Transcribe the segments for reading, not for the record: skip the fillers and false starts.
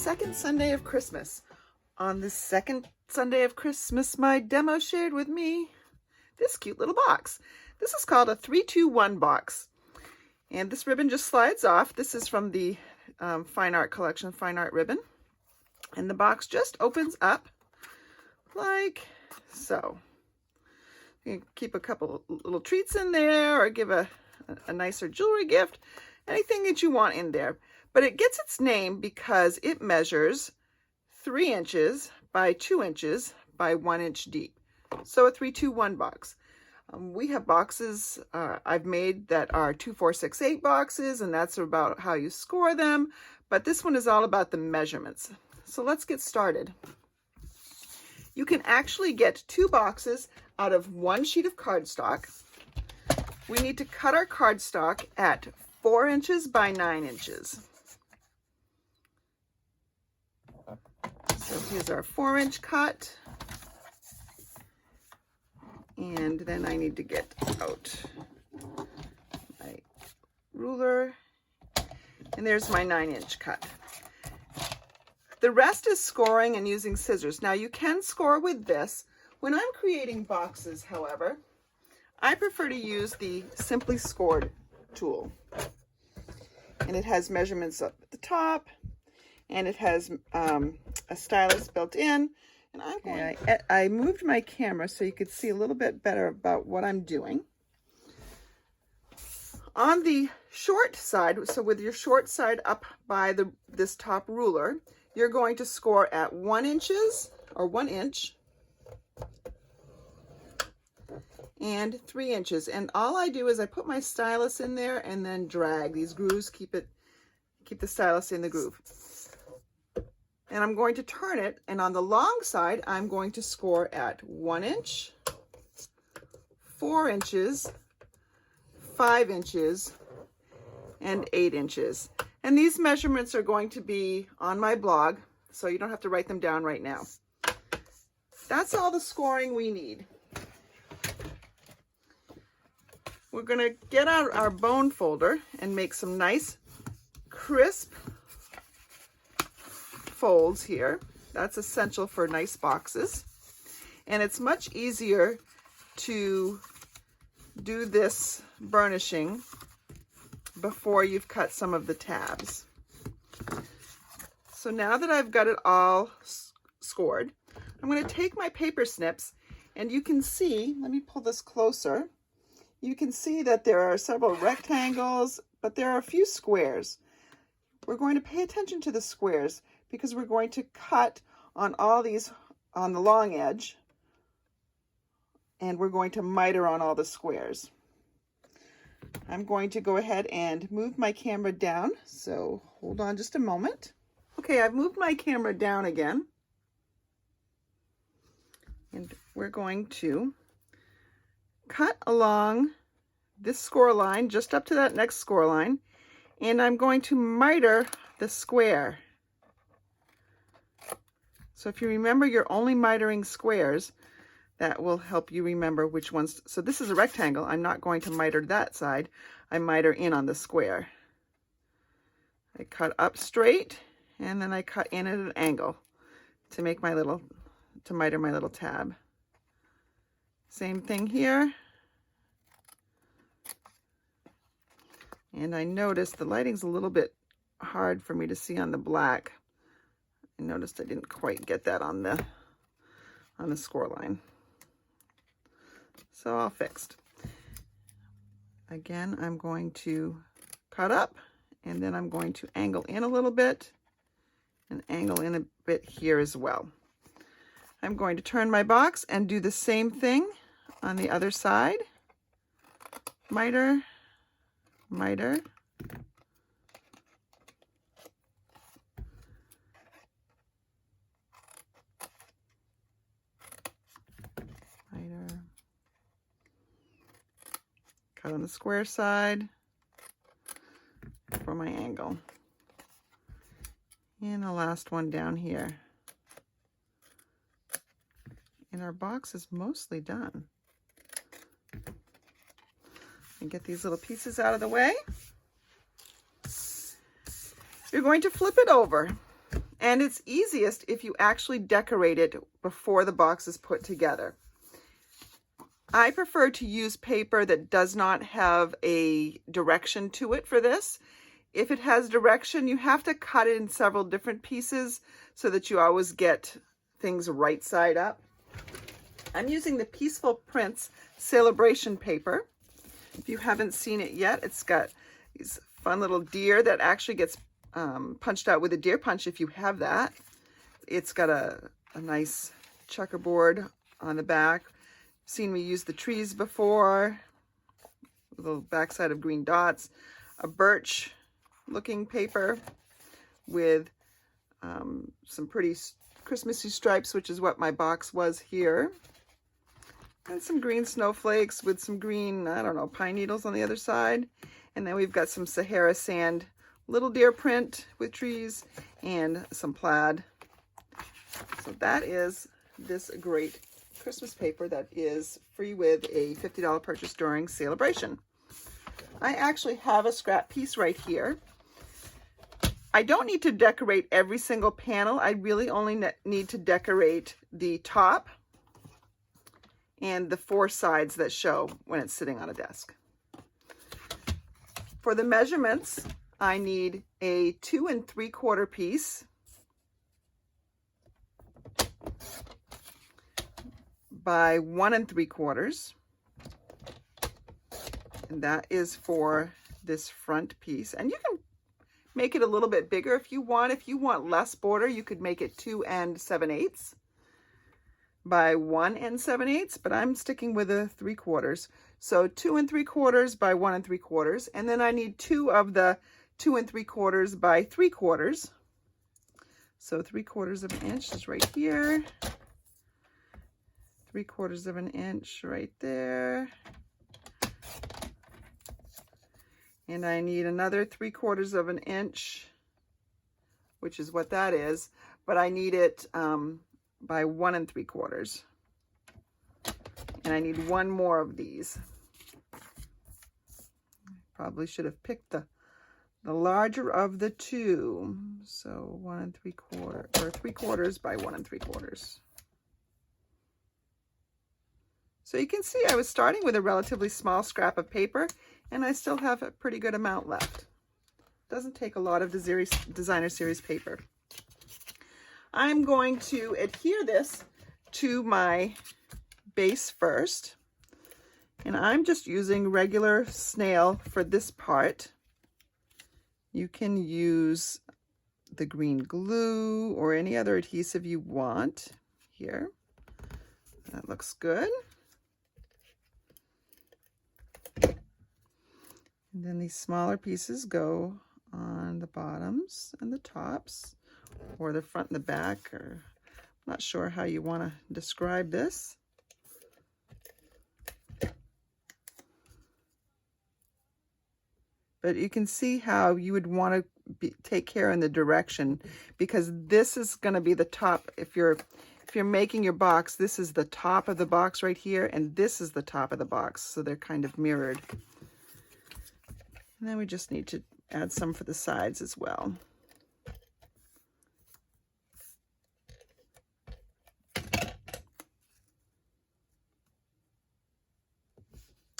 second Sunday of Christmas. On this second Sunday of Christmas, my demo shared with me this cute little box. This is called a 3-2-1 box. And this ribbon just slides off. This is from the Fine Art Collection, Fine Art ribbon. And the box just opens up like so. You can keep a couple little treats in there or give a nicer jewelry gift, anything that you want in there. But it gets its name because it measures 3 inches by 2 inches by 1 inch deep. So a 3-2-1 box. We have boxes I've made that are 2, 4, 6, 8 boxes, and that's about how you score them. But this one is all about the measurements. So let's get started. You can actually get 2 boxes out of 1 sheet of cardstock. We need to cut our cardstock at 4 inches by 9 inches. So here's our 4-inch cut. And then I need to get out my ruler. And there's my 9-inch cut. The rest is scoring and using scissors. Now you can score with this. When I'm creating boxes, however, I prefer to use the Simply Scored tool. And it has measurements up at the top, and it has a stylus built in. And I moved my camera so you could see a little bit better about what I'm doing. On the short side, so with your short side up by this top ruler, you're going to score at 1 inch and 3 inches. And all I do is I put my stylus in there and then drag. These grooves keep the stylus in the groove. And I'm going to turn it, and on the long side, I'm going to score at 1 inch, 4 inches, 5 inches, and 8 inches. And these measurements are going to be on my blog, so you don't have to write them down right now. That's all the scoring we need. We're going to get out our bone folder and make some nice, crisp folds here. That's essential for nice boxes. And it's much easier to do this burnishing before you've cut some of the tabs. So now that I've got it all scored, I'm going to take my paper snips, and you can see, let me pull this closer. You can see that there are several rectangles, but there are a few squares. We're going to pay attention to the squares because we're going to cut on all these on the long edge, and we're going to miter on all the squares. I'm going to go ahead and move my camera down, so hold on just a moment. Okay, I've moved my camera down again, and we're going to cut along this score line just up to that next score line, and I'm going to miter the square. So if you remember you're only mitering squares, that will help you remember which ones. So this is a rectangle. I'm not going to miter that side. I miter in on the square. I cut up straight, and then I cut in at an angle to make my little, to miter my little tab. Same thing here. And I noticed the lighting's a little bit hard for me to see on the black. I noticed I didn't quite get that on the score line. So all fixed. Again, I'm going to cut up, and then I'm going to angle in a little bit and angle in a bit here as well. I'm going to turn my box and do the same thing on the other side. Miter, miter. Cut on the square side for my angle. And the last one down here. And our box is mostly done. And get these little pieces out of the way. You're going to flip it over And it's easiest if you actually decorate it before the box is put together. I prefer to use paper that does not have a direction to it for this. If it has direction, you have to cut it in several different pieces so that you always get things right side up. I'm using the Peaceful Prints Celebration paper. If you haven't seen it yet, it's got these fun little deer that actually gets punched out with a deer punch if you have that. It's got a nice checkerboard on the back. Seen me use the trees before, the backside of green dots, a birch looking paper with some pretty Christmassy stripes, which is what my box was here, and some green snowflakes with some green, I don't know, pine needles on the other side. And then we've got some Sahara sand little deer print with trees and some plaid. So that is this great Christmas paper that is free with a $50 purchase during Celebration. I actually have a scrap piece right here. I don't need to decorate every single panel. I really only need to decorate the top and the 4 sides that show when it's sitting on a desk. For the measurements, I need a 2 3/4 piece by 1 3/4, and that is for this front piece. And you can make it a little bit bigger if you want. If you want less border, you could make it 2 7/8 by 1 7/8, but I'm sticking with a 3/4. So 2 3/4 by 1 3/4, and then I need 2 of the 2 3/4 by 3/4. So 3/4 of an inch is right here. 3/4 of an inch right there. And I need another 3/4 of an inch, which is what that is, but I need it by 1 3/4. And I need 1 more of these. Probably should have picked the larger of the 2. So 1 3/4, or 3/4 by 1 3/4. So you can see I was starting with a relatively small scrap of paper, and I still have a pretty good amount left. Doesn't take a lot of the Designer Series paper. I'm going to adhere this to my base first, and I'm just using regular snail for this part. You can use the green glue or any other adhesive you want here. That looks good. And then these smaller pieces go on the bottoms and the tops, or the front and the back, or I'm not sure how you want to describe this. But you can see how you would want to take care in the direction, because this is going to be the top. If you're making your box, this is the top of the box right here, and this is the top of the box, so they're kind of mirrored. And then we just need to add some for the sides as well.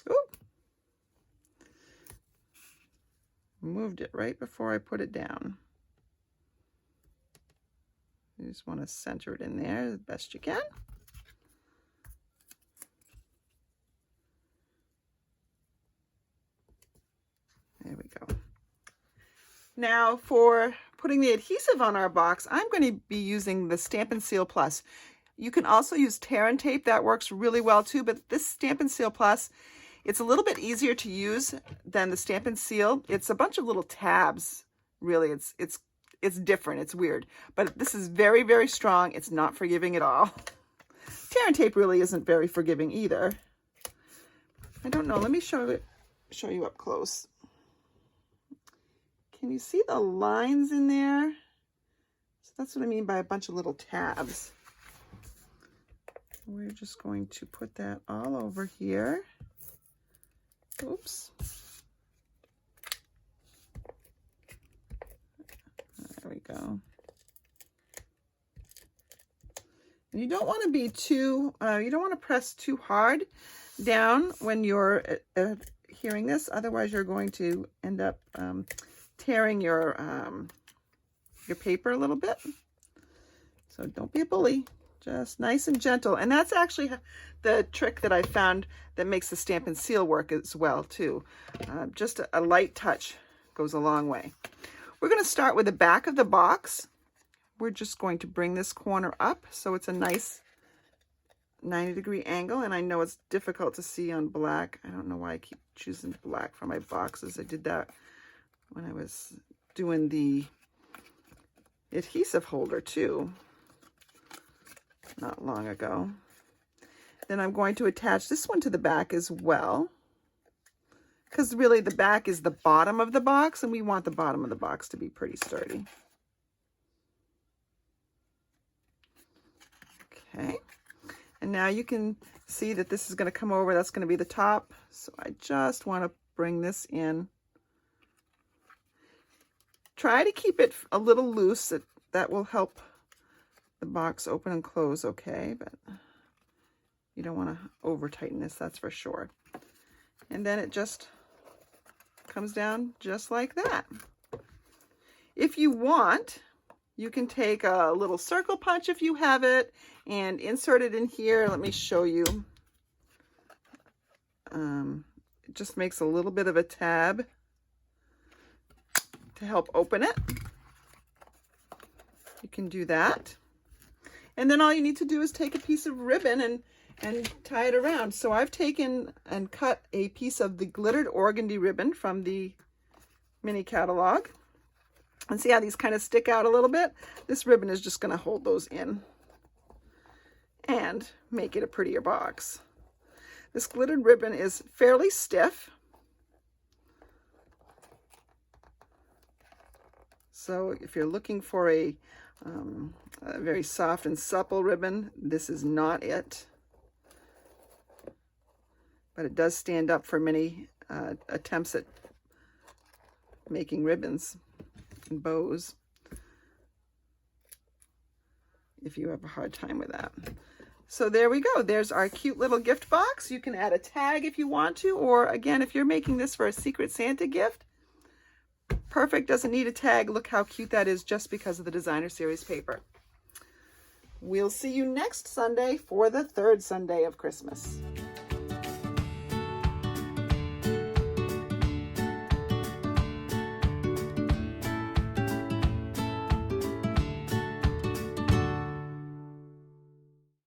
Ooh. Moved it right before I put it down. You just want to center it in there the best you can. There we go. Now for putting the adhesive on our box, I'm going to be using the Stampin' Seal Plus. You can also use tear and tape. That works really well too, but this Stampin' Seal Plus, it's a little bit easier to use than the Stampin' Seal. It's a bunch of little tabs, really. It's different. It's weird. But this is very, very strong. It's not forgiving at all. Tear and tape really isn't very forgiving either. I don't know. Let me show you up close. Can you see the lines in there? So that's what I mean by a bunch of little tabs. We're just going to put that all over here. Oops. There we go. And you don't want to be too, you don't want to press too hard down when you're hearing this. Otherwise, you're going to end up tearing your paper a little bit. So don't be a bully. Just nice and gentle. And that's actually the trick that I found that makes the Stampin' Seal work as well, too. Just a light touch goes a long way. We're going to start with the back of the box. We're just going to bring this corner up so it's a nice 90-degree angle. And I know it's difficult to see on black. I don't know why I keep choosing black for my boxes. I did that when I was doing the adhesive holder too, not long ago. Then I'm going to attach this one to the back as well, because really the back is the bottom of the box and we want the bottom of the box to be pretty sturdy. Okay, and now you can see that this is going to come over. That's going to be the top. So I just want to bring this in. Try to keep it a little loose. That will help the box open and close okay, but you don't want to over tighten this, that's for sure. And then it just comes down just like that. If you want, you can take a little circle punch if you have it and insert it in here. Let me show you. It just makes a little bit of a tab to help open it. You can do that. And then all you need to do is take a piece of ribbon and tie it around. So I've taken and cut a piece of the glittered organdy ribbon from the mini catalog. And see how these kind of stick out a little bit? This ribbon is just going to hold those in and make it a prettier box. This glittered ribbon is fairly stiff. So if you're looking for a very soft and supple ribbon, this is not it. But it does stand up for many attempts at making ribbons and bows, if you have a hard time with that. So there we go. There's our cute little gift box. You can add a tag if you want to, or again, if you're making this for a Secret Santa gift, perfect, doesn't need a tag. Look how cute that is just because of the Designer Series paper. We'll see you next Sunday for the third Sunday of Christmas.